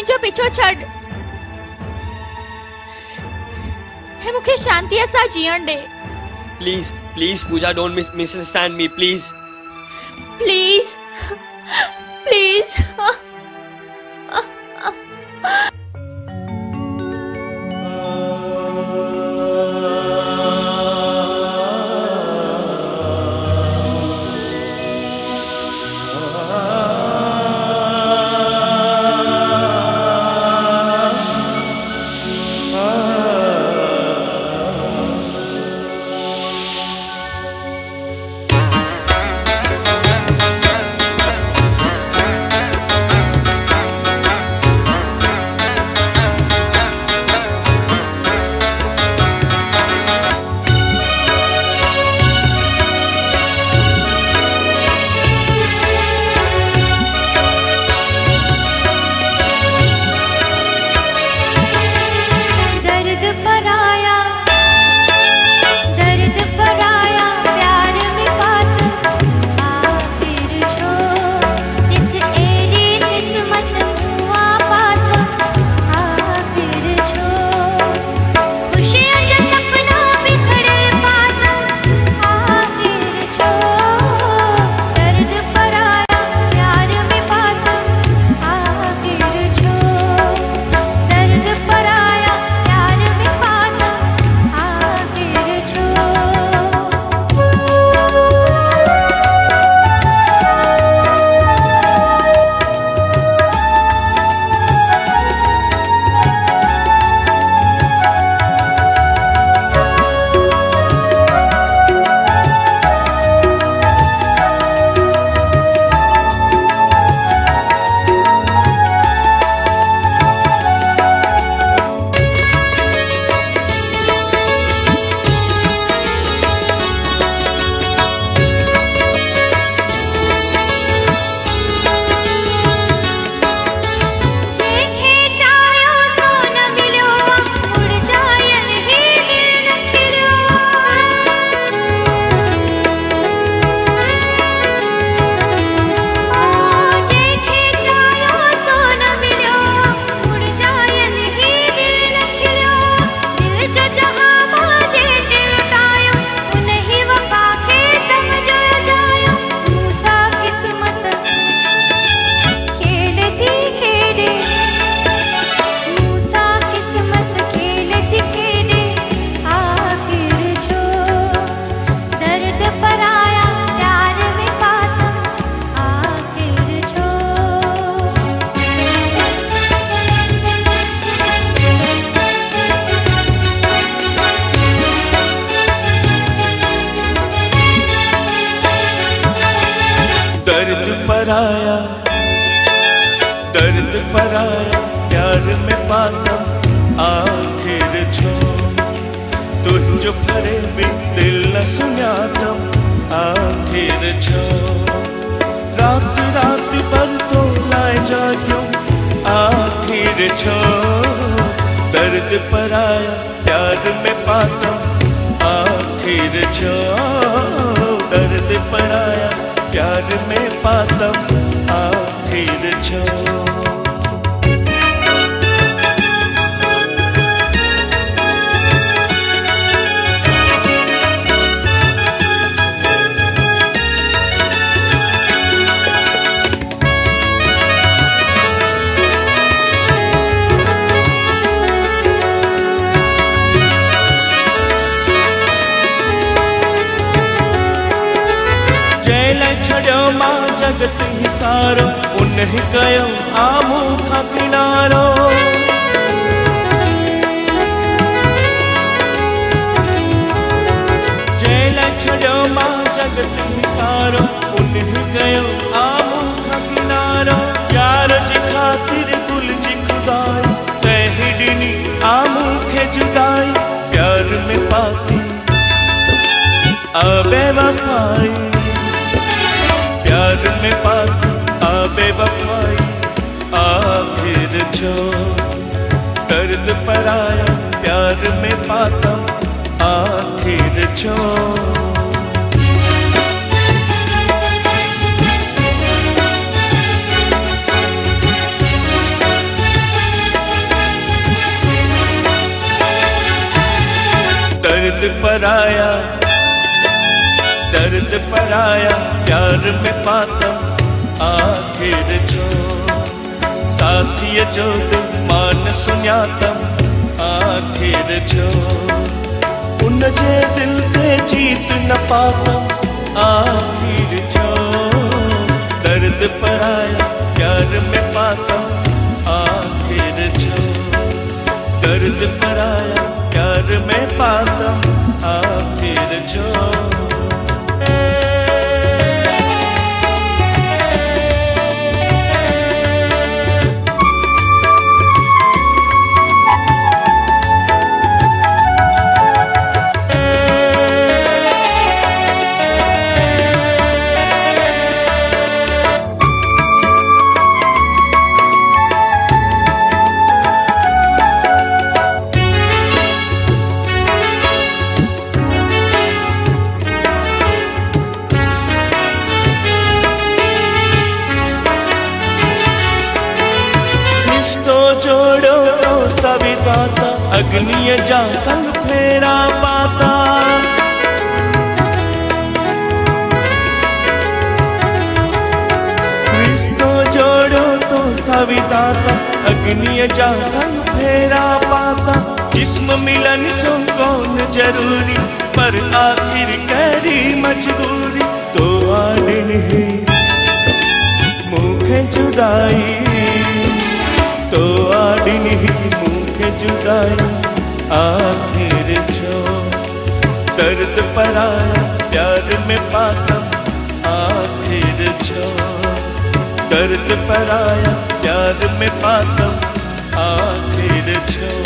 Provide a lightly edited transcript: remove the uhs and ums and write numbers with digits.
मुझो पीछो छड़ हे मुखे शांति सा जीवन दे। Please please Puja, don't misunderstand me please please please. पराया, दर्द पराया, प्यार में पाता आखिर छो तुझ भरे भी दिल न सुनाता आखिर छो रात रात पर तो लाए जायो आखिर छो दर्द पराया, प्यार में पाता आखिर छो दर्द पराया, प्यार में पाता आखिर छो। छड़ो मां जगत ही सारो उन्हीं कयो आमू का किनारो जेल छड़ो मां जगत ही सारो उन्हीं कयो आमू का किनारो प्यार जी खातिर गुल जी खुदाई तही डिनी आमू के जुदाई प्यार में पाती अबे वफाई प्यार में पाती आबे वफाई आखिर छो दर्द पराया, प्यार में पाता आखिर छो। पर आया, दर्द पर आया, प्यार में पातम आखिर छो। साथी जो मान सुञातम आखिर छो। उन जे दिल ते जीत न पातम आखिर छो। दर्द पर आया, प्यार में पातम आखिर छो। दर्द पर आया, प्यार में पातम आखिर छो। जोड़ो तो सविताता अग्निय जा संग फेरा पाता। रिश्तो जोड़ो तो सविताता अग्निय जा संग फेरा पाता। जिस्म मिलन सो कौन जरूरी, पर आखिर करी मजबूरी। तो आडिन ही मुखे जुदाई, तो आडिन ही मुखे जुदाई आखिर छो। दर्द पर आया, प्यार में पातम आखिर छो। दर्द पर आया, प्यार में पातम आखिर छो।